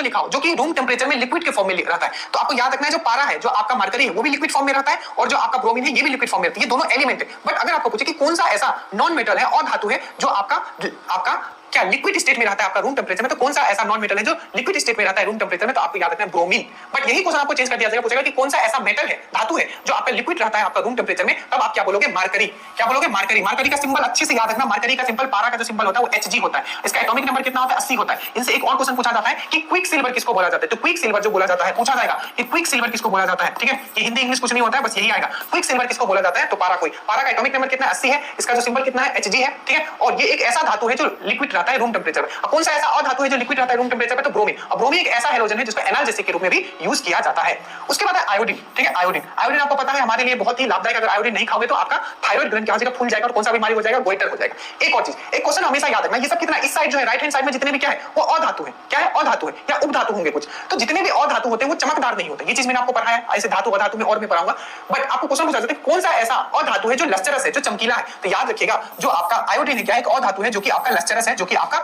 लिखा हो जो कि रूम टेम्परेचर में लिक्विड के फॉर्म में रहता है, तो आपको याद रखना है जो पारा है, जो आपका मरकरी है, वो भी लिक्विड फॉर्म में रहता है, और जो आपका ब्रोमीन है ये भी लिक्विड फॉर्म में रहती है, ये दोनों एलिमेंट है। बट अगर आपको पूछे कि कौन सा ऐसा नॉन मेटल है और धातु है जो आपका क्या लिक्विड स्टेट में रहता है आपका रूम टेम्परेचर में, तो कौन सा ऐसा नॉन मेटल है जो लिक्विड स्टेट में रहता है रूम टेम्परेचर में, तो आपको याद रखना है ब्रोमीन। बट यही क्वेश्चन आपको चेंज कर दिया जाएगा, पूछेगा कि कौन सा ऐसा मेटल है, धातु है जो आपका लिक्विड रहता है आपका रूम टेम्परेचर में, तब आप क्या बोलोगे, मरकरी। क्या बोलोगे, मरकरी। मरकरी का सिंबल अच्छे से याद रखना, मरकरी का सिंबल, पारा का जो सिंबल होता है वो Hg होता है, इसका एटॉमिक नंबर कितना होता है, 80 होता है। इनसे एक और क्वेश्चन पूछा जाता है कि क्विक सिल्वर किसको बोला जाता है, तो क्विक सिल्वर जो बोला जाता है, पूछा जाएगा कि क्विक सिल्वर किसको बोला जाता है, ठीक है, ये हिंदी इंग्लिश कुछ नहीं होता है, बस यही आएगा, क्विक सिल्वर किसको बोला जाता है, तो पारा का एटॉमिक नंबर कितना है, 80 है, इसका जो सिंबल कितना है, Hg है, ठीक है, और ये एक ऐसा धातु है जो लिक्विड रहता है रूम टेम्परेचर में। अब कौन सा ऐसा और धातु है जो लिक्विड रहता है रूम टेम्परेचर पे, तो ब्रोमीन। और ब्रोमीन एक ऐसा हैलोजन है जिसको एनाल्जेसिक के रूप में भी यूज किया जाता है। उसके बाद है आयोडीन, ठीक है, आयोडीन। आयोडीन आपको पता है हमारे लिए बहुत ही लाभदायक, अगर आयोडीन नहीं खाओगे तो आपका थायराइड ग्रंथि क्या हो जाएगा, फूल जाएगा, और कौन सा बीमारी हो जाएगा, गोइटर हो जाएगा। एक और चीज, एक क्वेश्चन हमेशा याद रखना, ये सब कितना, इस साइड जो है राइट हैंड साइड में जितने भी क्या है वो अधातु है, क्या है, अधातु है या उपधातु होंगे कुछ, तो जितने भी अधातु होते हैं वो चमकदार नहीं होते, ये चीज मैंने आपको पढ़ाया है, ऐसे धातु अधातु में और मैं पढ़ाऊंगा। बट आपको क्वेश्चन पूछा जाता है कौन सा ऐसा अधातु है जो लस्टरस है, जो चमकीला है, तो याद रखिएगा जो आपका आयोडीन है क्या एक अधातु है जो कि आपका लस्टरस है, जो कि आपका